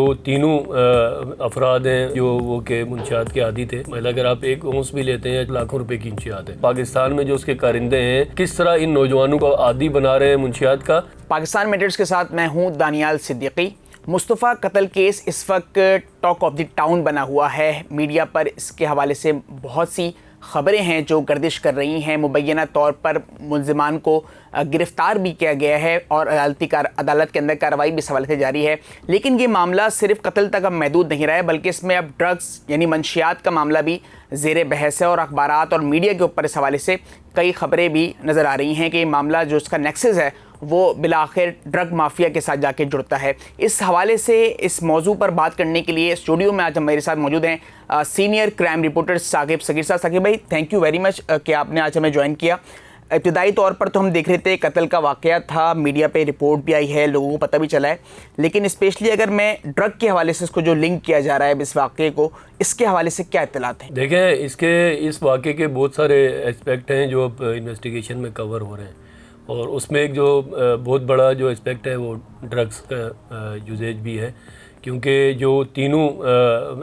जो तीनों अफराद हैं जो वो के मुंशियात के आदी थे, मतलब अगर आप एक ओंस भी लेते हैं लाखों रुपए की मुंशियात है। पाकिस्तान में जो उसके कारिंदे हैं किस तरह इन नौजवानों को आदी बना रहे हैं मुंशियात का। पाकिस्तान मैटर्स के साथ मैं हूं दानियाल सिद्दीकी। मुस्तफ़ा कत्ल केस इस वक्त टॉक ऑफ द टाउन बना हुआ है। मीडिया पर इसके हवाले से बहुत सी ख़बरें हैं जो गर्दिश कर रही हैं। मुबैना तौर पर मुल्ज़िमान को गिरफ़्तार भी किया गया है और अदालत के अंदर कार्रवाई भी इस हवाले से जारी है। लेकिन ये मामला सिर्फ कत्ल तक अब महदूद नहीं रहा है, बल्कि इसमें अब ड्रग्स यानी मंशियात का मामला भी ज़ेर बहस है और अखबारात और मीडिया के ऊपर इस हवाले से कई ख़बरें भी नज़र आ रही हैं कि ये मामला जो इसका नेक्सस है वो बिलाखिर ड्रग माफिया के साथ जाके जुड़ता है। इस हवाले से इस मौजू पर बात करने के लिए स्टूडियो में आज मेरे साथ मौजूद हैं senior crime reporter Saqib Sagheer साहब। साकिब भाई, थैंक यू वेरी मच कि आपने आज हमें ज्वाइन किया। इब्तदाई तौर पर तो हम देख रहे थे कत्ल का वाक़या था, मीडिया पे रिपोर्ट भी आई है, लोगों को पता भी चला है, लेकिन स्पेशली अगर मैं ड्रग के हवाले से इसको जो लिंक किया जा रहा है इस वाक़े को, इसके हवाले से क्या इत्तलात हैं? देखें, इस वाक़े के बहुत सारे एस्पेक्ट हैं जो अब इन्वेस्टिगेशन में कवर हो रहे हैं और उसमें एक जो बहुत बड़ा जो एस्पेक्ट है वो ड्रग्स का यूजेज भी है, क्योंकि जो तीनों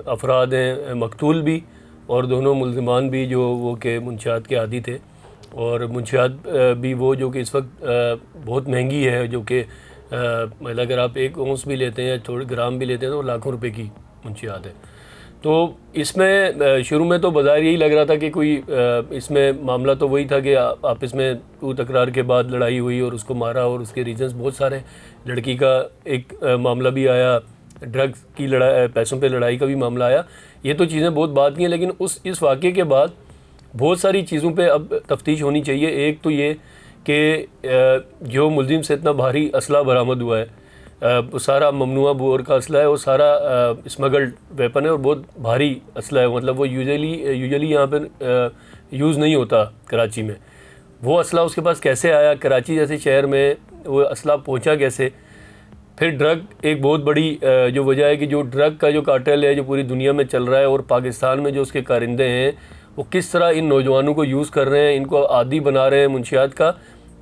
अफराद हैं, मकतूल भी और दोनों मुल्ज़िमान भी जो वो के मुंशियात के आदी थे, और मुंशियात भी वो जो कि इस वक्त बहुत महंगी है, जो कि मतलब अगर आप एक ओंस भी लेते हैं या थोड़े ग्राम भी लेते हैं तो लाखों रुपए की मुंशियात है। तो इसमें शुरू में तो बाज़ार यही लग रहा था कि कोई इसमें मामला तो वही था कि आपस में तू तकरार के बाद लड़ाई हुई और उसको मारा, और उसके रीजंस बहुत सारे, लड़की का एक मामला भी आया, ड्रग्स की लड़ाई, पैसों पे लड़ाई का भी मामला आया। ये तो चीज़ें बहुत बात की हैं, लेकिन इस वाक़े के बाद बहुत सारी चीज़ों पे अब तफ्तीश होनी चाहिए। एक तो ये कि जो मुलजिम से इतना भारी असला बरामद हुआ है, वो सारा ममनुआ बोर का असला है, वो सारा स्मगल्ड वेपन है और बहुत भारी असला है। मतलब वो यूजुअली यहाँ पर यूज़ नहीं होता कराची में। वो असला उसके पास कैसे आया, कराची जैसे शहर में वो असला पहुँचा कैसे? फिर ड्रग एक बहुत बड़ी जो वजह है कि जो ड्रग का जो कार्टेल है जो पूरी दुनिया में चल रहा है, और पाकिस्तान में जो उसके कारिंदे हैं वो किस तरह इन नौजवानों को यूज़ कर रहे हैं, इनको आदी बना रहे हैं मुंशियात का।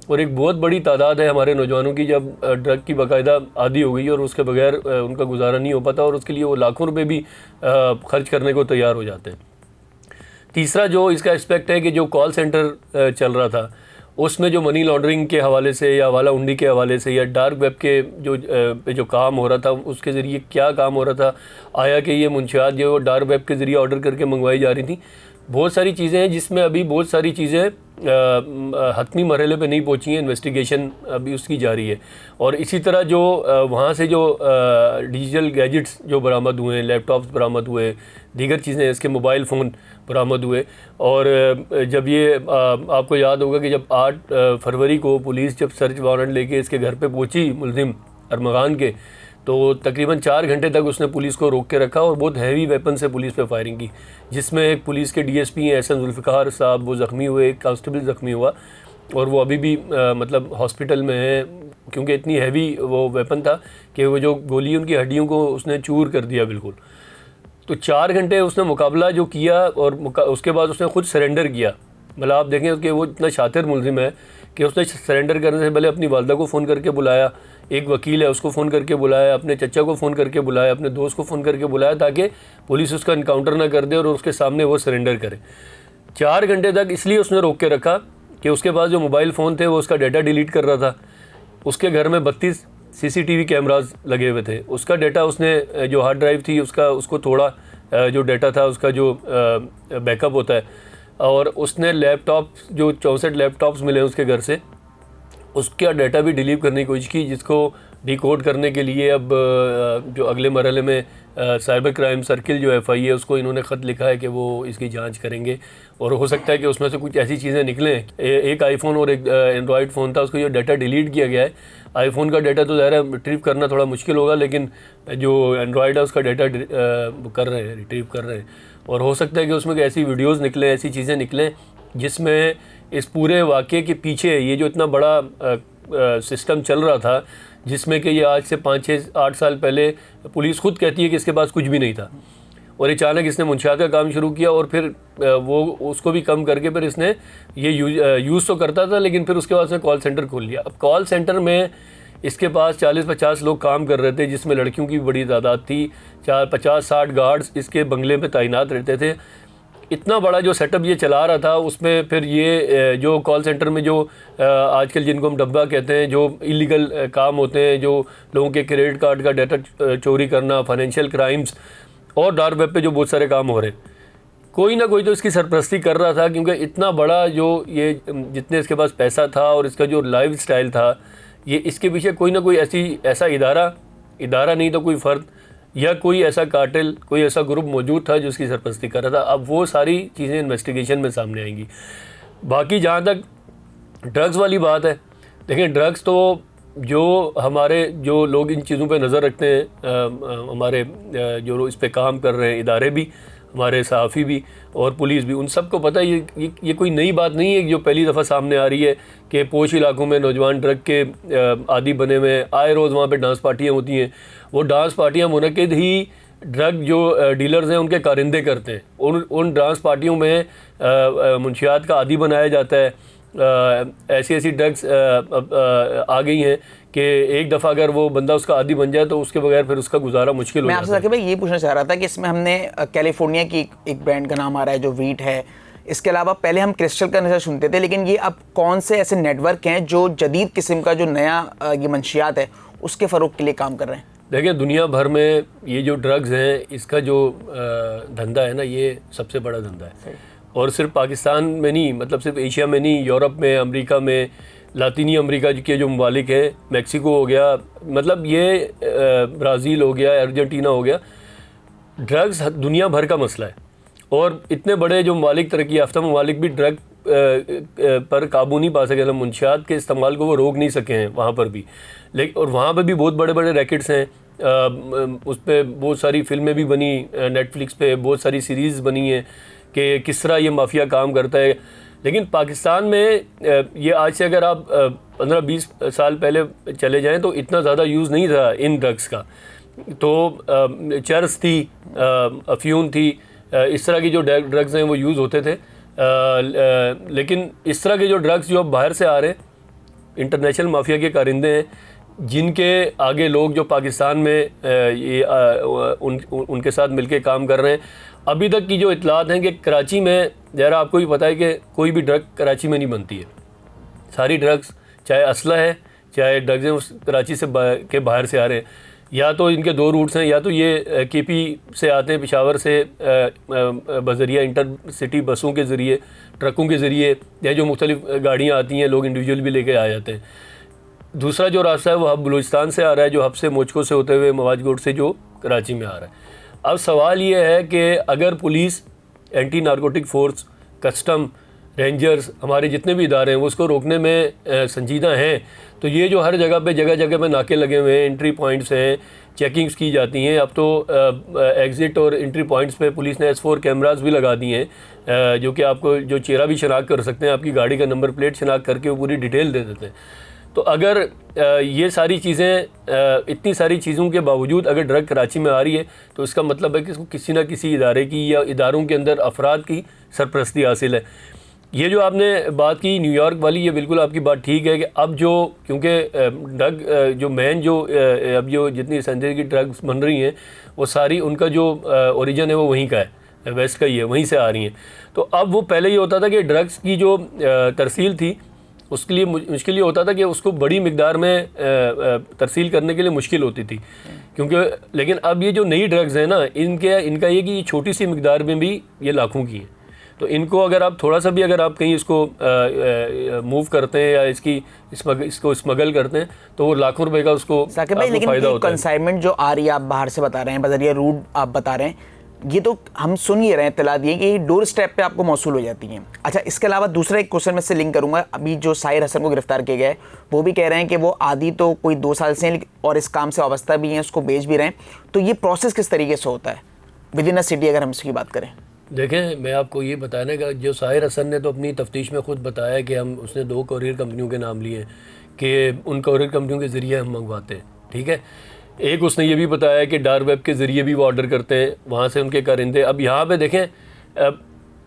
और एक बहुत बड़ी तादाद है हमारे नौजवानों की जब ड्रग की बाकायदा आदी हो गई और उसके बगैर उनका गुजारा नहीं हो पाता, और उसके लिए वो लाखों रुपए भी खर्च करने को तैयार हो जाते हैं। तीसरा जो इसका एस्पेक्ट है कि जो कॉल सेंटर चल रहा था उसमें जो मनी लॉन्ड्रिंग के हवाले से या हवाला हुंडी के हवाले से या डार्क वेब के जो काम हो रहा था, उसके ज़रिए क्या काम हो रहा था, आया कि ये मुंशियात जो डार्क वेब के ज़रिए ऑर्डर करके मंगवाई जा रही थी। बहुत सारी चीज़ें हैं जिसमें अभी बहुत सारी चीज़ें हतमी मरहले पे नहीं पहुंची हैं, इन्वेस्टिगेशन अभी उसकी जारी है। और इसी तरह जो वहाँ से जो डिजिटल गैजेट्स जो बरामद हुए, लैपटॉप्स बरामद हुए, दीगर चीज़ें, इसके मोबाइल फ़ोन बरामद हुए। और जब ये आपको याद होगा कि जब 8 फरवरी को पुलिस जब सर्च वारंट लेके इसके घर पे पहुंची मुल्ज़िम अरमगान के, तो तकरीबन 4 घंटे तक उसने पुलिस को रोक के रखा और बहुत हैवी वेपन से पुलिस पे फायरिंग की, जिसमें एक पुलिस के डीएसपी एहसन जुल्फ़िकार साहब वो ज़ख्मी हुए, एक कांस्टेबल ज़ख्मी हुआ, और वो अभी भी मतलब हॉस्पिटल में है, क्योंकि इतनी हैवी वो वेपन था कि वो जो गोली उनकी हड्डियों को उसने चूर कर दिया बिल्कुल। तो 4 घंटे उसने मुकाबला जो किया और उसके बाद उसने खुद सरेंडर किया। मतलब आप देखें कि वो इतना शातिर मुल्ज़िम है कि उसने सरेंडर करने से पहले अपनी वालदा को फ़ोन करके बुलाया, एक वकील है उसको फ़ोन करके बुलाया, अपने चचा को फ़ोन करके बुलाया, अपने दोस्त को फ़ोन करके बुलाया, ताकि पुलिस उसका इनकाउंटर ना कर दे और उसके सामने वो सरेंडर करे। 4 घंटे तक इसलिए उसने रोक के रखा कि उसके पास जो मोबाइल फ़ोन थे वो उसका डाटा डिलीट कर रहा था। उसके घर में 32 CCTV कैमराज लगे हुए थे। उसका डाटा उसने जो हार्ड ड्राइव थी उसको थोड़ा जो डाटा था उसका जो बैकअप होता है, और उसने लैपटॉप जो 64 लैपटॉप्स मिले उसके घर से, उसका डाटा भी डिलीट करने की कोशिश की, जिसको डिकोड करने के लिए अब जो अगले मरहले में साइबर क्राइम सर्किल जो FI है उसको इन्होंने ख़त लिखा है कि वो इसकी जांच करेंगे, और हो सकता है कि उसमें से कुछ ऐसी चीज़ें निकलें। एक आईफोन और एक एंड्रॉयड फ़ोन था, उसको जो डाटा डिलीट किया गया है, आईफोन का डाटा तो ज़ाहिर है रिट्रीव करना थोड़ा मुश्किल होगा, लेकिन जो एंड्रॉयड है उसका डाटा कर रहे हैं, रिट्रीव कर रहे हैं। और हो सकता है कि उसमें ऐसी वीडियोज़ निकलें, ऐसी चीज़ें निकलें जिसमें इस पूरे वाक़े के पीछे ये जो इतना बड़ा सिस्टम चल रहा था, जिसमें कि ये आज से 5-6-8 साल पहले पुलिस खुद कहती है कि इसके पास कुछ भी नहीं था, और अचानक इसने मुंशियात का काम शुरू किया, और फिर वो उसको भी कम करके फिर इसने ये यूज़ तो करता था, लेकिन फिर उसके बाद उसने कॉल सेंटर खोल लिया। अब कॉल सेंटर में इसके पास 40-50 लोग काम कर रहे थे, जिसमें लड़कियों की बड़ी तादाद थी। 50-60 गार्ड्स इसके बंगले पे तैनात रहते थे। इतना बड़ा जो सेटअप ये चला रहा था, उसमें फिर ये जो कॉल सेंटर में जो आजकल जिनको हम डब्बा कहते हैं, जो इलीगल काम होते हैं, जो लोगों के क्रेडिट कार्ड का डाटा चोरी करना, फाइनेंशियल क्राइम्स और डार्क वेब पे जो बहुत सारे काम हो रहे हैं, कोई ना कोई तो इसकी सरपरस्ती कर रहा था। क्योंकि इतना बड़ा जो ये जितने इसके पास पैसा था और इसका जो लाइफ स्टाइल था, ये इसके पीछे कोई ना कोई ऐसा इदारा नहीं तो कोई फ़र्द या कोई ऐसा कार्टेल, कोई ऐसा ग्रुप मौजूद था जो इसकी सरपरस्ती कर रहा था। अब वो सारी चीज़ें इन्वेस्टिगेशन में सामने आएंगी। बाकी जहाँ तक ड्रग्स वाली बात है, देखें ड्रग्स तो जो हमारे जो लोग इन चीज़ों पे नज़र रखते हैं, हमारे जो इस पे काम कर रहे हैं इदारे भी, हमारे सहाफ़ी भी और पुलिस भी, उन सबको पता है ये कोई नई बात नहीं है जो पहली दफ़ा सामने आ रही है कि पोश इलाकों में नौजवान ड्रग के आदी बने हुए हैं। आए रोज़ वहाँ पे डांस पार्टियाँ होती हैं। वो डांस पार्टियाँ मुनक़िद ही ड्रग जो डीलर्स हैं उनके कारिंदे करते हैं। उन डांस पार्टियों में मुंशियात का आदी बनाया जाता है। ऐसी ड्रग्स आ गई हैं कि एक दफ़ा अगर वो बंदा उसका आदी बन जाए तो उसके बगैर फिर उसका गुजारा मुश्किल हो जाता है। मैं आपसे भाई ये पूछना चाह रहा था कि इसमें हमने कैलिफोर्निया की एक ब्रांड का नाम आ रहा है जो वीट है, इसके अलावा पहले हम क्रिस्टल का नशा सुनते थे, लेकिन ये अब कौन से ऐसे नेटवर्क हैं जो जदीद किस्म का जो नया ये मंशियात है उसके फ़रोग के लिए काम कर रहे हैं? देखिए दुनिया भर में ये जो ड्रग्स हैं, इसका जो धंधा है ना, ये सबसे बड़ा धंधा है। और सिर्फ पाकिस्तान में नहीं, मतलब सिर्फ एशिया में नहीं, यूरोप में, अमेरिका में, लातीनी अमेरिका के जो ममालिक हैं, मेक्सिको हो गया, मतलब ये ब्राज़ील हो गया, अर्जेंटीना हो गया, ड्रग्स दुनिया भर का मसला है। और इतने बड़े जो ममालिक, तरक्की याफ्ता ममालिक भी ड्रग पर काबू नहीं पा सके, मतलब मुंशियात के इस्तेमाल को वो रोक नहीं सके हैं वहाँ पर भी। लेकिन और वहाँ पर भी बहुत बड़े बड़े रैकेट्स हैं। उस पर बहुत सारी फिल्में भी बनी, नेटफ्लिक्स पे बहुत सारी सीरीज़ बनी हैं कि किस तरह ये माफिया काम करता है। लेकिन पाकिस्तान में ये आज से अगर आप 15-20 साल पहले चले जाएं तो इतना ज़्यादा यूज़ नहीं था इन ड्रग्स का। तो चरस थी, अफ्यून थी, इस तरह की जो ड्रग्स हैं वो यूज़ होते थे। लेकिन इस तरह के जो ड्रग्स जो अब बाहर से आ रहे हैं, इंटरनेशनल माफिया के कारिंदे हैं, जिनके आगे लोग जो पाकिस्तान में उनके साथ मिलके काम कर रहे हैं। अभी तक की जो इतलात हैं कि कराची में, ज़रा आपको भी पता है कि कोई भी ड्रग कराची में नहीं बनती है। सारी ड्रग्स, चाहे असला है चाहे ड्रग्स हैं, उस कराची से के बाहर से आ रहे हैं। या तो इनके दो रूट्स हैं, या तो ये केपी से आते हैं, पेशावर से बजरिया इंटरसिटी बसों के ज़रिए, ट्रकों के ज़रिए, या जो मुख्तलिफ गाड़ियाँ आती हैं, लोग इंडिविजुअल भी लेके आ जाते हैं। दूसरा जो रास्ता है वो हब बलूचिस्तान से आ रहा है, जो हब से मोचको से होते हुए मवाजगोट से जो कराची में आ रहा है। अब सवाल ये है कि अगर police, anti narcotic force, custom, rangers, हमारे जितने भी इदारे हैं वो उसको रोकने में संजीदा हैं, तो ये जो हर जगह पे नाके लगे हुए हैं, एंट्री पॉइंट्स हैं, चेकिंग्स की जाती हैं। अब तो एग्ज़िट और एंट्री पॉइंट्स पे पुलिस ने S4 कैमरास भी लगा दिए हैं, जो कि आपको जो चेहरा भी शनाख्त कर सकते हैं, आपकी गाड़ी का नंबर प्लेट शनाख्त करके वो पूरी डिटेल दे देते हैं। तो अगर ये सारी चीज़ें, इतनी सारी चीज़ों के बावजूद अगर ड्रग कराची में आ रही है, तो इसका मतलब है कि इसको किसी ना किसी इदारे की या इदारों के अंदर अफराद की सरपरस्ती हासिल है। ये जो आपने बात की न्यूयॉर्क वाली, ये बिल्कुल आपकी बात ठीक है कि अब जो, क्योंकि ड्रग जो मेन जो अब जो जितनी सिंथेटिक ड्रग्स बन रही हैं वो सारी, उनका जो ओरिजिन है वो वहीं का है, वेस्ट का ही है, वहीं से आ रही हैं। तो अब वो पहले ये होता था कि ड्रग्स की जो तरसील थी उसके लिए मुश्किल ये होता था कि उसको बड़ी मिकदार में तरसील करने के लिए मुश्किल होती थी, क्योंकि लेकिन अब ये जो नई ड्रग्स हैं ना, इनका ये कि ये छोटी सी मिकदार में भी ये लाखों की हैं। तो इनको अगर आप थोड़ा सा भी अगर आप कहीं इसको मूव करते हैं या इसको स्मगल करते हैं तो वो लाखों रुपए का उसको साकिब भाई, लेकिन कंसाइनमेंट जो आ रही है, आप बाहर से बता रहे हैं, बजरिया रूट आप बता रहे हैं, ये तो हम सुन ही रहे हैं, इत्तला दिए कि डोर स्टेप पे आपको मौसूल हो जाती हैं। अच्छा, इसके अलावा दूसरा एक क्वेश्चन में से लिंक करूंगा, अभी जो साहिर हसन को गिरफ्तार किया गया है वो भी कह रहे हैं कि वो आदी तो कोई 2 साल से हैं और इस काम से वाबस्ता भी हैं, उसको बेच भी रहे हैं। तो ये प्रोसेस किस तरीके से होता है विद इन अ सिटी, अगर हम इसकी बात करें? देखें, मैं आपको ये बताने का, जो साहिर हसन ने तो अपनी तफ्तीश में ख़ुद बताया कि उसने 2 कोरियर कंपनियों के नाम लिए कि उन कोरियर कंपनियों के ज़रिए हम मंगवाते हैं, ठीक है। एक उसने ये भी बताया कि डार्क वेब के ज़रिए भी वो ऑर्डर करते हैं, वहाँ से उनके कारिंदे। अब यहाँ पे देखें,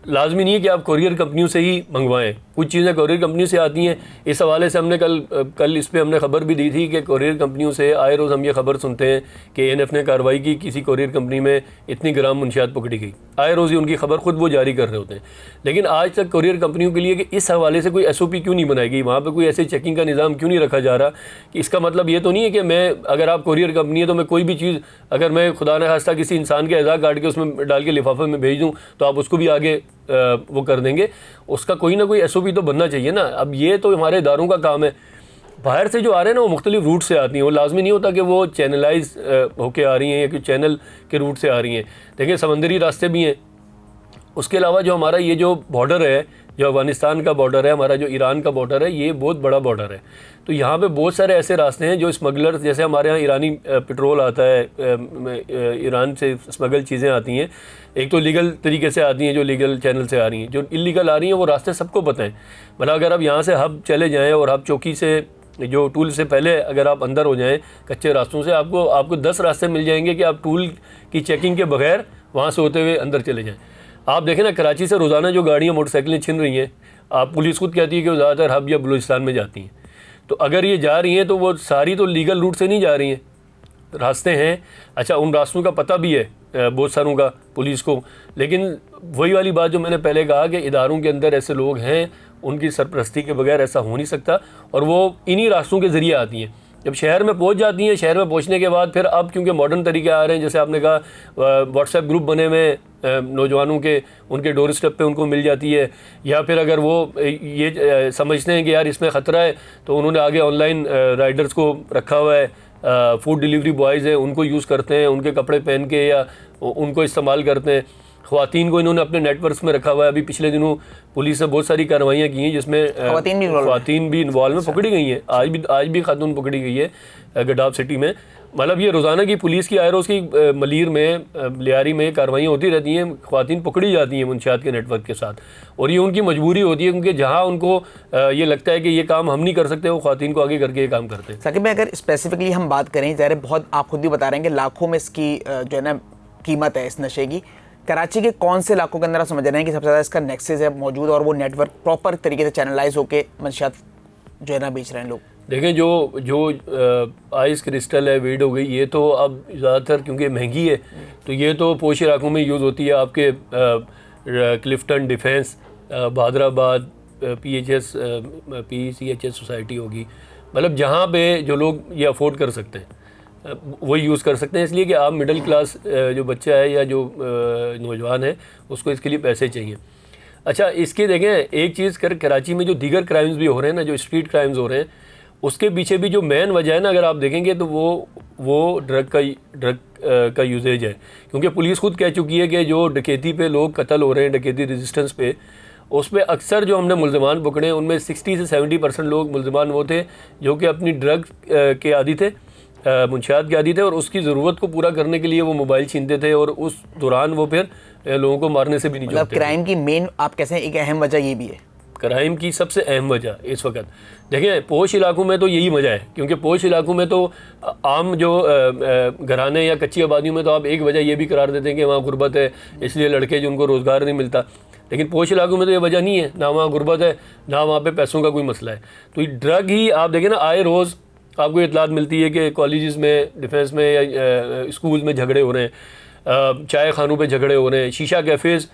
लाजमी नहीं है कि आप कोरियर कंपनियों से ही मंगवाएं, कुछ चीज़ें कोरियर कंपनी से आती हैं। इस हवाले से हमने कल इस पे हमने खबर भी दी थी कि कोरियर कंपनियों से आए रोज़ हम ये खबर सुनते हैं कि ANF ने कार्रवाई की, किसी कोरियर कंपनी में इतनी ग्राम मुंशियात पकड़ी गई। आए रोज़ ही उनकी खबर खुद वो जारी कर रहे होते हैं। लेकिन आज तक कोरियर कंपनियों के लिए कि इस हवाले से कोई SOP क्यों नहीं बनाई गई, वहाँ पर कोई ऐसे चेकिंग का निज़ाम क्यों नहीं रखा जा रहा कि इसका मतलब ये तो नहीं है कि मैं, अगर आप कोरियर कंपनी है तो मैं कोई भी चीज़, अगर मैं खुदा न खास्ता किसी इंसान के अज़ा काट के उसमें डाल के लिफाफे में भेज दूँ तो आप उसको भी आगे वो कर देंगे। उसका कोई ना कोई SOP तो बनना चाहिए ना। अब ये तो हमारे इदारों का काम है। बाहर से जो आ रहे हैं ना वो मुख्तलिफ रूट से आती हैं, वो लाजमी नहीं होता कि वो चैनलाइज होके आ रही हैं या कि चैनल के रूट से आ रही हैं। देखिए समंदरी रास्ते भी हैं। उसके अलावा जो हमारा ये जो बॉर्डर है, जो अफ़गानिस्तान का बॉर्डर है, हमारा जो ईरान का बॉर्डर है, ये बहुत बड़ा बॉर्डर है। तो यहाँ पे बहुत सारे ऐसे रास्ते हैं जो स्मगलर्स, जैसे हमारे यहाँ ईरानी पेट्रोल आता है, ईरान से स्मगल चीज़ें आती हैं। एक तो लीगल तरीके से आती हैं जो लीगल चैनल से आ रही हैं, जो इलीगल आ रही हैं वो रास्ते सबको पता है। मतलब अगर आप यहाँ से हब चले जाएँ और हब चौकी से जो टूल से पहले अगर आप अंदर हो जाएँ कच्चे रास्तों से, आपको 10 रास्ते मिल जाएंगे कि आप टूल की चेकिंग के बगैर वहाँ से होते हुए अंदर चले जाएँ। आप देखें ना, कराची से रोज़ाना जो गाड़ियाँ मोटरसाइकिलें छिन रही हैं, आप पुलिस खुद कहती है कि वो ज़्यादातर हब या बलूचिस्तान में जाती हैं। तो अगर ये जा रही हैं तो वो सारी तो लीगल रूट से नहीं जा रही हैं, रास्ते हैं। अच्छा, उन रास्तों का पता भी है बहुत सारों का पुलिस को, लेकिन वही वाली बात जो मैंने पहले कहा कि इदारों के अंदर ऐसे लोग हैं, उनकी सरपरस्ती के बगैर ऐसा हो नहीं सकता, और वो इन्हीं रास्तों के ज़रिए आती हैं। जब शहर में पहुंच जाती हैं, शहर में पहुंचने के बाद फिर अब क्योंकि मॉडर्न तरीके आ रहे हैं, जैसे आपने कहा व्हाट्सएप ग्रुप बने हुए नौजवानों के, उनके डोर स्टेप पे उनको मिल जाती है। या फिर अगर वो ये समझते हैं कि यार इसमें ख़तरा है तो उन्होंने आगे ऑनलाइन राइडर्स को रखा हुआ है, फूड डिलीवरी बॉयज़ हैं, उनको यूज़ करते हैं, उनके कपड़े पहन के या उनको इस्तेमाल करते हैं। ख़वातीन को इन्होंने अपने नेटवर्क्स में रखा हुआ है। अभी पिछले दिनों पुलिस ने बहुत सारी कार्रवाइयाँ की हैं जिसमें ख़वातीन भी इन्वॉल्व में पकड़ी गई हैं। आज भी खातून पकड़ी गई है गडाफ सिटी में। मतलब ये रोज़ाना की पुलिस की आयरोज़ की मलीर में, लियारी में कार्रवाइयाँ होती रहती हैं, ख़वातीन पकड़ी जाती हैं मुंशियात के नेटवर्क के साथ, और ये उनकी मजबूरी होती है क्योंकि जहाँ उनको ये लगता है कि ये काम हम नहीं कर सकते, वो ख़वातीन को आगे करके ये काम करते हैं। साकिब भाई, अगर स्पेसिफिकली हम बात करें, ज़ाहिर बहुत आप खुद भी बता रहे हैं कि लाखों में इसकी जो है ना कीमत है इस नशे की, कराची के कौन से इलाकों के अंदर आप समझ रहे हैं कि सबसे ज़्यादा इसका नेक्सेस है मौजूद और वो नेटवर्क प्रॉपर तरीके से चैनलाइज होकर मंशियात जो है ना बेच रहे हैं लोग? देखें, जो आइस क्रिस्टल है, वीड हो गई, ये तो अब ज़्यादातर क्योंकि महंगी है तो ये तो पोश इलाकों में यूज़ होती है। आपके Clifton, Defence, Bahadurabad, PCHS society होगी, मतलब जहाँ पे जो लोग ये अफोर्ड कर सकते हैं वही यूज़ कर सकते हैं। इसलिए कि आप मिडिल क्लास जो बच्चा है या जो नौजवान है उसको इसके लिए पैसे चाहिए। अच्छा, इसके देखें एक चीज़ कराची में जो दीगर क्राइम्स भी हो रहे हैं ना, जो स्ट्रीट क्राइम्स हो रहे हैं, उसके पीछे भी जो मेन वजह है ना, अगर आप देखेंगे तो वो ड्रग का यूजेज है। क्योंकि पुलिस खुद कह चुकी है कि जो डकैती पे लोग कत्ल हो रहे हैं, डकैती रेजिस्टेंस पे, उसमें अक्सर जो हमने मुल्ज़िमान पकड़े हैं उनमें 60 से 70% लोग मुल्ज़िमान वो थे जो कि अपनी ड्रग के आदी थे, मुंशियात के आदी थे, और उसकी ज़रूरत को पूरा करने के लिए वो मोबाइल छीनते थे, और उस दौरान वो फिर लोगों को मारने से भी नहीं मतलब क्राइम की मेन आप कैसे एक अहम वजह ये भी है? क्राइम की सबसे अहम वजह इस वक्त देखें पोश इलाकों में तो यही वजह है, क्योंकि पोश इलाकों में तो आम जो घराने या कच्ची आबादियों में तो आप एक वजह ये भी करार देते हैं कि वहाँ गुर्बत है इसलिए लड़के जिनको रोज़गार नहीं मिलता, लेकिन पोश इलाकों में तो ये वजह नहीं है, ना वहाँ गुर्बत है ना वहाँ पे पैसों का कोई मसला है। तो ये ड्रग ही आप देखें ना, आए रोज़ आपको इतलात मिलती है कि कॉलेजेस में, डिफेंस में या स्कूल में झगड़े हो रहे हैं, चाय खानों पे झगड़े हो रहे हैं, शीशा कैफ़ेज़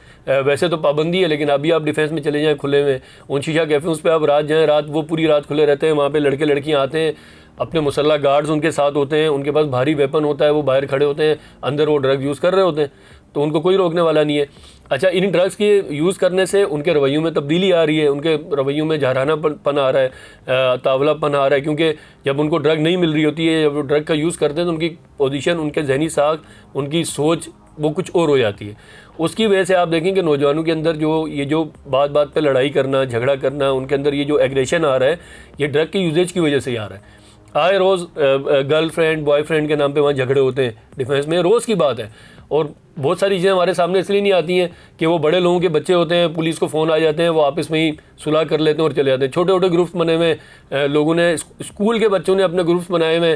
वैसे तो पाबंदी है लेकिन अभी आप डिफेंस में चले जाएं खुले में, उन शीशा कैफ़े पे आप रात जाएं, रात वो पूरी रात खुले रहते हैं, वहाँ पे लड़के लड़कियाँ आते हैं, अपने मुसल्ला गार्ड्स उनके साथ होते हैं, उनके पास भारी वेपन होता है, वो बाहर खड़े होते हैं, अंदर वो ड्रग यूज़ कर रहे होते हैं, तो उनको कोई रोकने वाला नहीं है। अच्छा, इन ड्रग्स के यूज़ करने से उनके रवैयों में तब्दीली आ रही है, उनके रवैयों में जहरानापन आ रहा है, तावलापन आ रहा है, क्योंकि जब उनको ड्रग नहीं मिल रही होती है, जब वो ड्रग का यूज़ करते हैं तो उनकी पोजीशन, उनके जहनी साख, उनकी सोच वो कुछ और हो जाती है। उसकी वजह से आप देखें कि नौजवानों के अंदर जो बात बात पे लड़ाई करना, झगड़ा करना, उनके अंदर ये जो एग्रेशन आ रहा है, ये ड्रग के यूजेज की वजह से ही आ रहा है। आए रोज़ गर्लफ्रेंड बॉयफ्रेंड के नाम पे वहाँ झगड़े होते हैं डिफेंस में, रोज़ की बात है। और बहुत सारी चीज़ें हमारे सामने इसलिए नहीं आती हैं कि वो बड़े लोगों के बच्चे होते हैं, पुलिस को फ़ोन आ जाते हैं, वो आपस में ही सुलह कर लेते हैं और चले जाते हैं। छोटे छोटे ग्रुप्स बने हुए लोगों ने, स्कूल के बच्चों ने अपने ग्रुप्स बनाए हुए,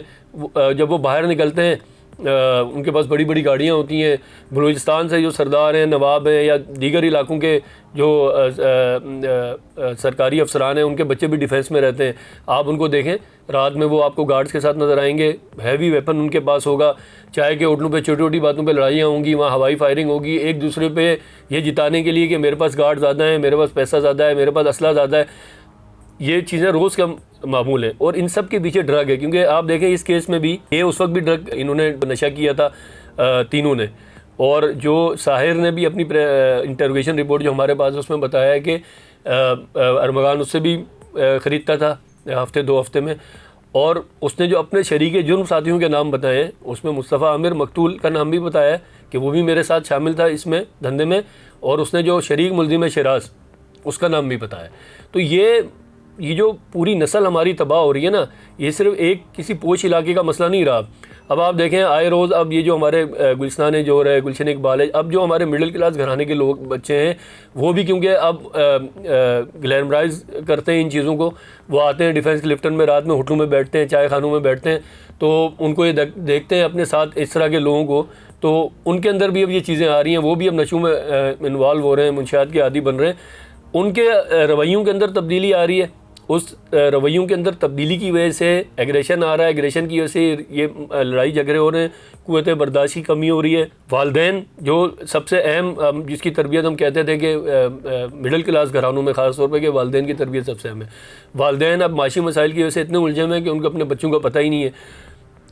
जब वो बाहर निकलते हैं उनके पास बड़ी बड़ी गाड़ियाँ होती हैं। बलूचिस्तान से जो सरदार हैं, नवाब हैं, या दीगर इलाकों के जो सरकारी अफसरान हैं, उनके बच्चे भी डिफेंस में रहते हैं। आप उनको देखें, रात में वो आपको गार्ड्स के साथ नज़र आएंगे, हैवी वेपन उनके पास होगा। चाय के होटलों पे छोटी छोटी बातों पे लड़ाइयाँ होंगी, वहाँ हवाई फायरिंग होगी, एक दूसरे पे ये जिताने के लिए कि मेरे पास गार्ड ज़्यादा है, मेरे पास पैसा ज़्यादा है, मेरे पास असला ज़्यादा है। ये चीज़ें रोज़ का मामूल है और इन सब के पीछे ड्रग है। क्योंकि आप देखें इस केस में भी ये उस वक्त भी ड्रग इन्होंने नशा किया था तीनों ने। और जो साहिर ने भी अपनी इंटरोगेशन रिपोर्ट जो हमारे पास उसमें बताया है कि अरमगान उससे भी ख़रीदता था हफ्ते 2 हफ्ते में। और उसने जो अपने शरीके जुर्म साथियों के नाम बताए हैं, उसमें मुस्तफ़ा आमिर मकतूल का नाम भी बताया है कि वो भी मेरे साथ शामिल था इसमें धंधे में। और उसने जो शरीक मुलजिम है शिराज, उसका नाम भी बताया। तो ये जो पूरी नस्ल हमारी तबाह हो रही है ना, ये सिर्फ एक किसी पोश इलाके का मसला नहीं रहा। अब आप देखें आए रोज़ अब ये जो हमारे गुलशनान जोर है, गुलशन इकबाल है, अब जो हमारे मिडिल क्लास घराने के लोग बच्चे हैं वो भी क्योंकि अब ग्लैमराइज करते हैं इन चीज़ों को, वो आते हैं डिफेंस क्लिफ्टन में, रात में होटलों में बैठते हैं, चाय खानों में बैठते हैं, तो उनको ये देखते हैं अपने साथ इस तरह के लोगों को, तो उनके अंदर भी अब ये चीज़ें आ रही हैं। वो भी अब नशों में इन्वॉल्व हो रहे हैं, मुंशियात के आदी बन रहे हैं। उनके रवैयों के अंदर तब्दीली आ रही है। उस रवैयों के अंदर तब्दीली की वजह से एग्रेशन आ रहा है, एग्रेशन की वजह से ये लड़ाई झगड़े हो रहे हैं, क़ुव्वत बर्दाश्त की कमी हो रही है। वालदैन जो सबसे अहम, जिसकी तरबियत हम कहते थे कि मिडिल क्लास घरानों में ख़ास तौर पे कि वालदैन की तरबियत सबसे अहम है। वालदैन अब माशी मसाइल की वजह से इतने उलझे हैं कि उनको अपने बच्चों का पता ही नहीं है।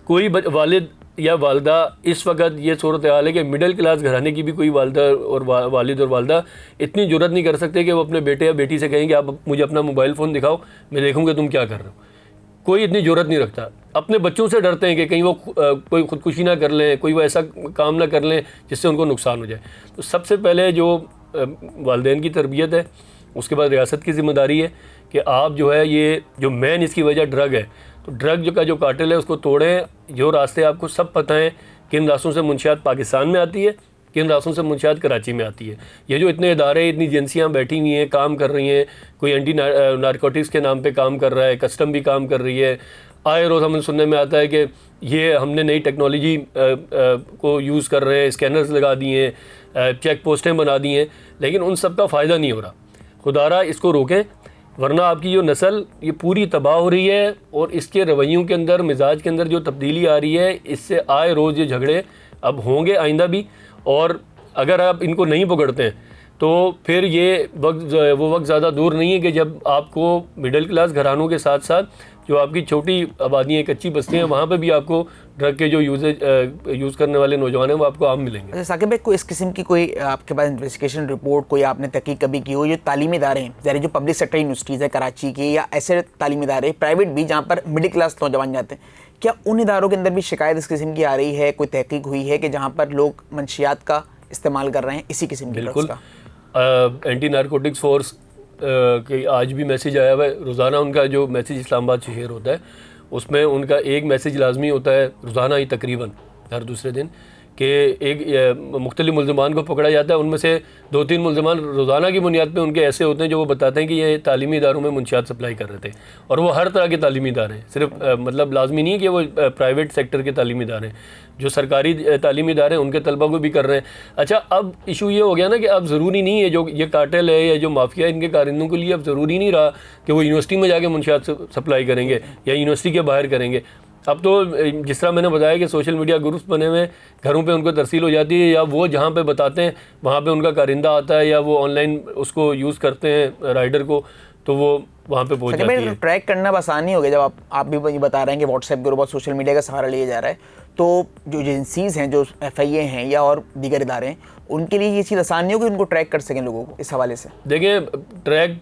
कोई वालिद या वालदा, इस वक्त ये सूरत हाल है कि मिडिल क्लास घराने की भी कोई वालदा और वालिद और वालदा इतनी जुर्रत नहीं कर सकते कि वो अपने बेटे या बेटी से कहें कि आप मुझे अपना मोबाइल फ़ोन दिखाओ, मैं देखूँगा तुम क्या कर रहे हो। कोई इतनी जुर्रत नहीं रखता। अपने बच्चों से डरते हैं कि कहीं वो कोई ख़ुदकुशी ना कर लें, कोई वो ऐसा काम ना कर लें जिससे उनको नुकसान हो जाए। तो सबसे पहले जो वालिदैन की तरबियत है, उसके बाद रियासत की ज़िम्मेदारी है कि आप जो है ये जो मेन इसकी वजह ड्रग है, तो ड्रग का जो कार्टेल है उसको तोड़ें। जो रास्ते आपको सब पता हैं, किन रास्तों से मुंशियात पाकिस्तान में आती है, किन रास्तों से मुंशियात कराची में आती है। ये जो इतने इदारे, इतनी एजेंसियाँ बैठी हुई हैं, काम कर रही हैं, कोई एंटी नारकोटिक्स के नाम पे काम कर रहा है, कस्टम भी काम कर रही है। आए रोज़ हमें सुनने में आता है कि ये हमने नई टेक्नोलॉजी को यूज़ कर रहे हैं, स्कैनर्स लगा दिए हैं, चेक पोस्टें बना दी हैं, लेकिन उन सब का फ़ायदा नहीं हो रहा। खुदारा इसको रोकें, वरना आपकी जो नस्ल ये पूरी तबाह हो रही है। और इसके रवैयों के अंदर, मिजाज के अंदर जो तब्दीली आ रही है, इससे आए रोज़ ये झगड़े अब होंगे आइंदा भी। और अगर आप इनको नहीं पकड़ते हैं तो फिर ये वो वक्त ज़्यादा दूर नहीं है कि जब आपको मिडिल क्लास घरानों के साथ साथ जो आपकी छोटी आबादियाँ, कच्ची बस्तियाँ, वहाँ पे भी आपको ड्रग के जो यूज़ करने वाले नौजवान हैं वो आपको आम मिलेंगे। अच्छा साकिब भाई, कोई इस किस्म की कोई आपके पास इन्वेस्टिगेशन रिपोर्ट, कोई आपने तहकीक कभी की हो, जो तालीमी इदारे हैं, ज़ाहिर जो पब्लिक सेक्टर यूनिवर्सिटीज़ है कराची की, या ऐसे तालीमी इदारे प्राइवेट भी जहाँ पर मिडिल क्लास नौजवान जाते हैं, क्या उन इदारों के अंदर भी शिकायत इस किस्म की आ रही है? कोई तहकीक हुई है कि जहाँ पर लोग मंशियात का इस्तेमाल कर रहे हैं इसी किस्म की ड्रग्स का? एंटी नारकोटिक्स फोर्स कि आज भी मैसेज आया हुआ है। रोज़ाना उनका जो मैसेज इस्लामाबाद से शेयर होता है, उसमें उनका एक मैसेज लाजमी होता है रोज़ाना ही, तकरीबन हर दूसरे दिन, कि एक मुख्तलिफ मुल्ज़मान को पकड़ा जाता है। उनमें से 2-3 मुल्ज़मान रोज़ाना की बुनियाद पे उनके ऐसे होते हैं जो वो बताते हैं कि ये तालीमी इदारों में मुंशियात सप्लाई कर रहे थे। और वो हर तरह के तालीमी इदारे हैं, सिर्फ मतलब लाजमी नहीं है कि वो प्राइवेट सेक्टर के तालीमी इदारे हैं, जो सरकारी तालीमी इदारे हैं उनके तलबा को भी कर रहे हैं। अच्छा, अब इशू ये हो गया ना कि अब ज़रूरी नहीं है, जो ये कार्टेल है या जो माफिया है, इनके कारिंदों के लिए अब ज़रूरी नहीं रहा कि वो यूनिवर्सिटी में जाके मुंशियात सप्लाई करेंगे या यूनिवर्सिटी के बाहर करेंगे। अब तो जिस तरह मैंने बताया कि सोशल मीडिया ग्रुप्स बने हुए, घरों पे उनको तरसील हो जाती है, या वो जहाँ पे बताते हैं वहाँ पे उनका कारिंदा आता है, या वो ऑनलाइन उसको यूज़ करते हैं राइडर को, तो वो वहाँ पे पहुँच जाती है। ट्रैक करना आसानी हो गया जब आप भी बता रहे हैं कि व्हाट्सएप ग्रुप और सोशल मीडिया का सहारा लिया जा रहा है, तो जो एजेंसीज़ हैं, जो FIA हैं या और दीगर इदारे हैं, उनके लिए ये चीज़ आसान नहीं हो कि उनको ट्रैक कर सकें लोगों को इस हवाले से? देखिए, ट्रैक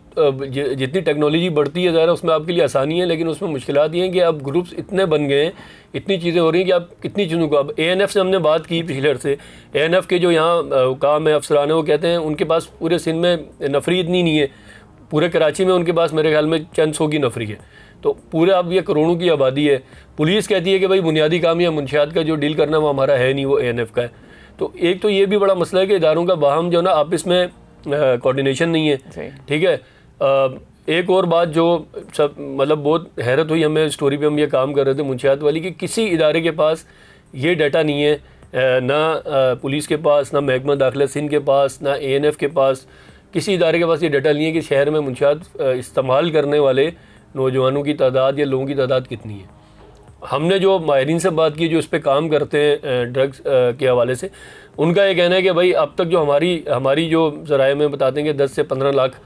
जितनी टेक्नोलॉजी बढ़ती है ज़रा उसमें आपके लिए आसानी है, लेकिन उसमें मुश्किलात ये हैं कि अब ग्रुप्स इतने बन गए हैं, इतनी चीज़ें हो रही हैं कि आप कितनी चीज़ों को, अब ANF से हमने बात की पिछले अर्से, ANF के जो यहाँ काम है, अफसरान है, वो कहते हैं उनके पास पूरे सिंध में नफरी इतनी नहीं है, पूरे कराची में उनके पास मेरे ख्याल में चंद सौ की नफरी है, तो पूरे अब ये करोड़ों की आबादी है। पुलिस कहती है कि भाई बुनियादी काम या मुंशियात का जो डील करना वो हमारा है नहीं, वो ANF का है। तो एक तो ये भी बड़ा मसला है कि इदारों का बाहम जो ना आपस में कोऑर्डिनेशन नहीं है, ठीक है। एक और बात जो सब मतलब बहुत हैरत हुई हमें, स्टोरी पे हम ये काम कर रहे थे मुंशियात वाली, कि किसी इदारे के पास ये डाटा नहीं है, ना पुलिस के पास, ना महकमा दाखिला सिंध के पास, ना ANF के पास, किसी इदारे के पास ये डाटा नहीं है कि शहर में मुंशियात इस्तेमाल करने वाले नौजवानों की तादाद या लोगों की तादाद कितनी है। हमने जो माहिरीन से बात की जो इस पे काम करते हैं ड्रग्स के हवाले से, उनका ये कहना है कि भाई अब तक जो हमारी जो ज़राए में बताते हैं कि 10 से 15 लाख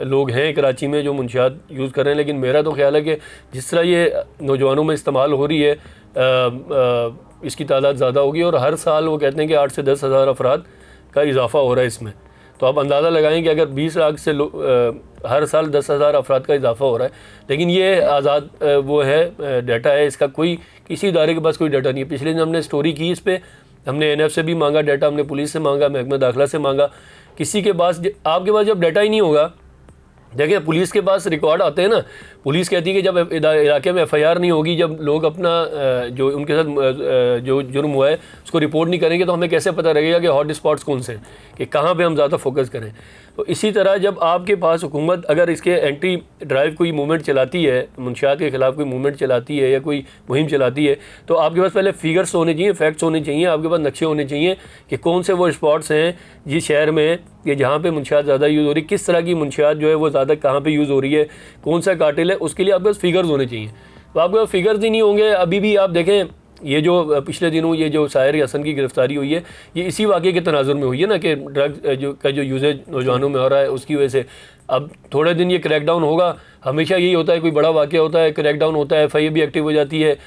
लोग हैं कराची में जो मुंशियात यूज़ कर रहे हैं। लेकिन मेरा तो ख्याल है कि जिस तरह ये नौजवानों में इस्तेमाल हो रही है इसकी तादाद ज़्यादा होगी, और हर साल वो कहते हैं कि 8 से 10 हज़ार अफराद का इजाफा हो रहा है इसमें। तो आप अंदाज़ा लगाएं कि अगर 20 लाख से हर साल 10,000 अफराद का इजाफा हो रहा है, लेकिन ये आज़ाद वो है डाटा है, इसका कोई किसी इदारे के पास कोई डाटा नहीं है। पिछले दिन हमने स्टोरी की इस पर, हमने NF से भी मांगा डाटा, हमने पुलिस से मांगा, महकमा दाखिला से मांगा, किसी के पास आपके पास जब डाटा ही नहीं होगा। देखिए पुलिस के पास रिकॉर्ड आते हैं ना, पुलिस कहती है कि जब इलाके में FIR नहीं होगी, जब लोग अपना जो उनके साथ जो जुर्म हुआ है उसको रिपोर्ट नहीं करेंगे, तो हमें कैसे पता लगेगा कि हॉट स्पॉट्स कौन से हैं, कि कहाँ पे हम ज़्यादा फोकस करें। तो इसी तरह जब आपके पास हुकूमत अगर इसके एंटी ड्राइव कोई मूवमेंट चलाती है, मुंशियात के ख़िलाफ़ कोई मूवमेंट चलाती है या कोई मुहिम चलाती है, तो आपके पास पहले फिगर्स होने चाहिए, फैक्ट्स होने चाहिए, आपके पास नक्शे होने चाहिए कि कौन से वो स्पॉट्स हैं जिस शहर में कि जहाँ पे मुंशियात ज़्यादा यूज़ हो रही है, किस तरह की मुंशियात जो है वो ज़्यादा कहाँ पे यूज़ हो रही है, कौन सा कार्टेल है, उसके लिए आपके पास फिगर्स होने चाहिए। तो आपके पास फिगर्स ही नहीं होंगे। अभी भी आप देखें ये जो पिछले दिनों ये जो साहिर हसन की गिरफ्तारी हुई है, ये इसी वाक़े के तनाजुर में हुई है ना, कि ड्रग्स जो यूजेज नौजवानों में हो रहा है उसकी वजह से। अब थोड़े दिन ये क्रैकडाउन होगा, हमेशा यही होता है, कोई बड़ा वाक़या होता है, क्रैकडाउन होता है, FIA भी एक्टिव हो जाती है,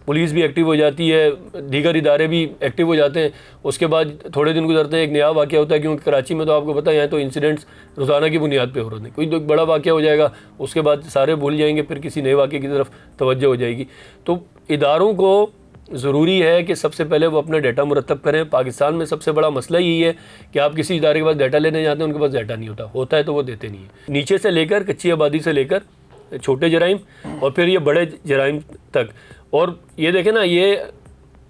पुलिस भी एक्टिव हो जाती है, दीगर इदारे भी एक्टिव हो जाते हैं। उसके बाद थोड़े दिन गुजरते हैं, एक नया वाक़या होता है, क्योंकि कराची में तो आपको पता है यहाँ तो इंसिडेंट्स रोज़ाना की बुनियाद पे हो रहे हैं। कोई तो बड़ा वाक़या हो जाएगा, उसके बाद सारे भूल जाएंगे, फिर किसी नए वाक़े की तरफ तवज्जो हो जाएगी। तो इदारों को ज़रूरी है कि सबसे पहले वो अपना डाटा मुरतब करें। पाकिस्तान में सबसे बड़ा मसला यही है कि आप किसी इदारे के पास डाटा लेने जाते हैं, उनके पास डाटा नहीं होता है तो वो देते नहीं है। नीचे से लेकर कच्ची आबादी से लेकर छोटे जराइम और फिर ये बड़े जराइम तक। और ये देखें ना, ये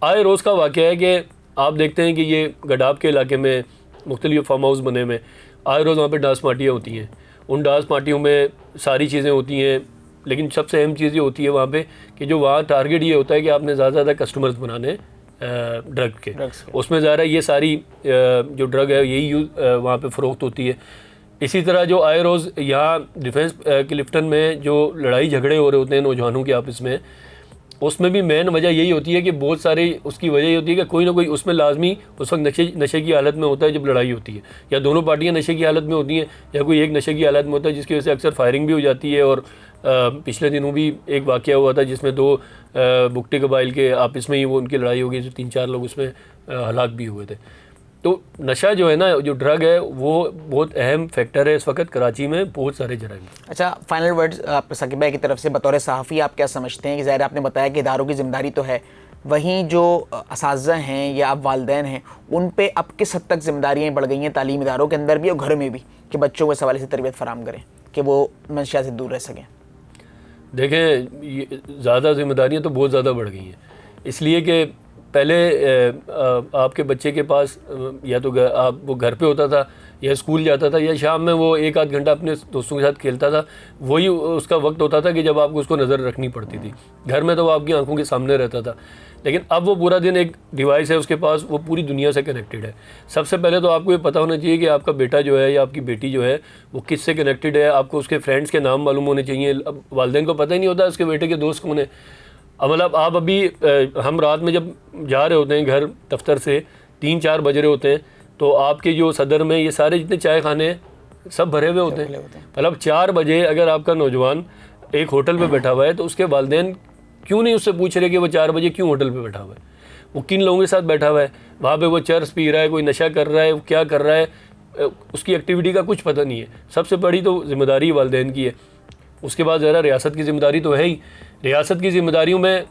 आए रोज़ का वाक़या है कि आप देखते हैं कि ये गडाब के इलाके में मुख्तलिफ फार्म हाउस बने में आए रोज़ वहाँ पर डांस पार्टियाँ होती हैं। उन डांस पार्टियों में सारी चीज़ें होती हैं, लेकिन सबसे अहम चीज़ ये होती है वहाँ पे कि जो वहाँ टारगेट ये होता है कि आपने ज़्यादा कस्टमर्स बनाने ड्रग के। उसमें ज़्यादा ये सारी जो ड्रग है यही यूज़ वहाँ पे फ़रोख्त होती है। इसी तरह जो आए रोज़ यहाँ डिफेंस क्लिफ्टन में जो लड़ाई झगड़े हो रहे होते हैं नौजवानों के आपस में, उसमें भी मेन वजह यही होती है कि बहुत सारी उसकी वजह ये होती है कि कोई ना कोई उसमें लाजमी उस वक्त नशे की हालत में होता है जब लड़ाई होती है, या दोनों पार्टियां नशे की हालत में होती हैं, या कोई एक नशे की हालत में होता है, जिसकी वजह से अक्सर फायरिंग भी हो जाती है। और पिछले दिनों भी एक वाक़या हुआ था जिसमें 2 बुकटे कबाइल के आपस में ही वो उनकी लड़ाई हो गई, जो 3-4 लोग उसमें हलाक भी हुए थे। तो नशा जो है ना, जो ड्रग है, वो बहुत अहम फैक्टर है इस वक्त कराची में बहुत सारे जराइम। अच्छा, फाइनल वर्ड्स आप साकिब भाई की तरफ से बतौर सहाफ़ी आप क्या समझते हैं कि ज़ाहिर आपने बताया कि इदारों की ज़िम्मेदारी तो है, वहीं जो असातिज़ा हैं या आप वालिदैन हैं उन पे अब किस हद तक ज़िम्मेदारियाँ बढ़ गई हैं तालीम इदारों के अंदर भी और घर में भी, कि बच्चों को इस हवाले से तरबियत फराहम करें कि वो मंशियात से दूर रह सकें? देखें, ज़्यादा ज़िम्मेदारियाँ तो बहुत ज़्यादा बढ़ गई हैं, इसलिए कि पहले आपके बच्चे के पास या तो वो घर पे होता था या स्कूल जाता था या शाम में वो 1-8 घंटा अपने दोस्तों के साथ खेलता था, वही उसका वक्त होता था कि जब आपको उसको नज़र रखनी पड़ती थी। घर में तो वो आपकी आंखों के सामने रहता था, लेकिन अब वो पूरा दिन एक डिवाइस है उसके पास, वो पूरी दुनिया से कनेक्टेड है। सबसे पहले तो आपको ये पता होना चाहिए कि आपका बेटा जो है या आपकी बेटी जो है वो किस से कनेक्टेड है, आपको उसके फ्रेंड्स के नाम मालूम होने चाहिए। अब वालिदैन को पता ही नहीं होता उसके बेटे के दोस्त कौन है। अब मतलब आप अभी हम रात में जब जा रहे होते हैं घर दफ्तर से, 3-4 बज रहे होते हैं, तो आपके जो सदर में ये सारे जितने चाय खाने हैं सब भरे हुए होते हैं। मतलब 4 बजे अगर आपका नौजवान एक होटल पे बैठा हुआ है तो उसके वालिदैन क्यों नहीं उससे पूछ रहे कि वो 4 बजे क्यों होटल पे बैठा हुआ है, वो किन लोगों के साथ बैठा हुआ है, वहाँ पे वो चर्स पी रहा है, कोई नशा कर रहा है, वो क्या कर रहा है, उसकी एक्टिविटी का कुछ पता नहीं है। सबसे बड़ी तो जिम्मेदारी वालिदैन की है। उसके बाद ज़रा रियासत की ज़िम्मेदारी तो है ही। रियासत की ज़िम्मेदारियों में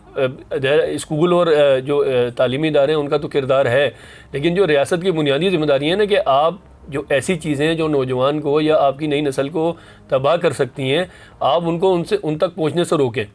स्कूल और जो तालीमी इदारे हैं उनका तो किरदार है, लेकिन जो रियासत की बुनियादी ज़िम्मेदारी है ना कि आप जो ऐसी चीज़ें जो नौजवान को या आपकी नई नस्ल को तबाह कर सकती हैं, आप उनको उन तक पहुँचने से रोकें।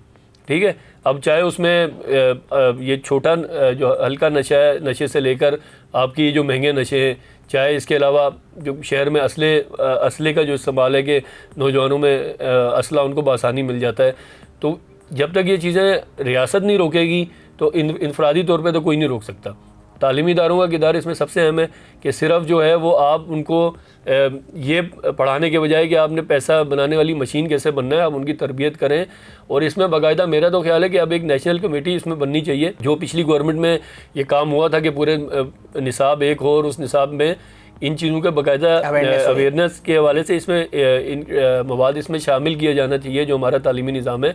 ठीक है, अब चाहे उसमें ये छोटा जो हल्का नशा है, नशे से लेकर आपकी जो महंगे नशे हैं, चाहे इसके अलावा जो शहर में असले का जो इस्तेमाल है कि नौजवानों में असला उनको बआसानी मिल जाता है। तो जब तक ये चीज़ें रियासत नहीं रोकेगी तो इनफरादी तौर पे तो कोई नहीं रोक सकता। तालीमी इदारों का किरदार इसमें सबसे अहम है कि सिर्फ जो है वो आप उनको ये पढ़ाने के बजाय कि आपने पैसा बनाने वाली मशीन कैसे बनना है, आप उनकी तरबियत करें। और इसमें बाकायदा मेरा तो ख्याल है कि अब एक नेशनल कमेटी इसमें बननी चाहिए। जो पिछली गवर्नमेंट में ये काम हुआ था कि पूरे निसाब एक हो और उस निसाब में इन चीज़ों का बाकायदा अवेयरनेस के हवाले से इसमें इन मवाद इसमें शामिल किया जाना चाहिए। जो हमारा तालीमी निज़ाम है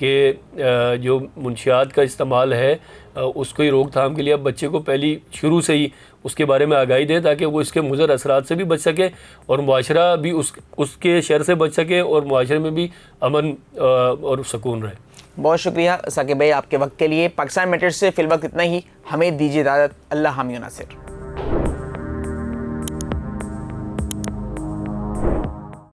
कि जो मुनशियात का इस्तेमाल है उसको ही रोकथाम के लिए अब बच्चे को पहली शुरू से ही उसके बारे में आगाही दें ताकि वो इसके मुज़र असरात से भी बच सके और मुआशरा भी उसके शर से बच सके और मुआशरे में भी अमन और सुकून रहे। बहुत शुक्रिया साकिब भाई आपके वक्त के लिए। पाकिस्तान मैटर्स से फिलवक्त इतना ही। हमें दीजिए इजाज़त। अल्लाह हामी नासिर।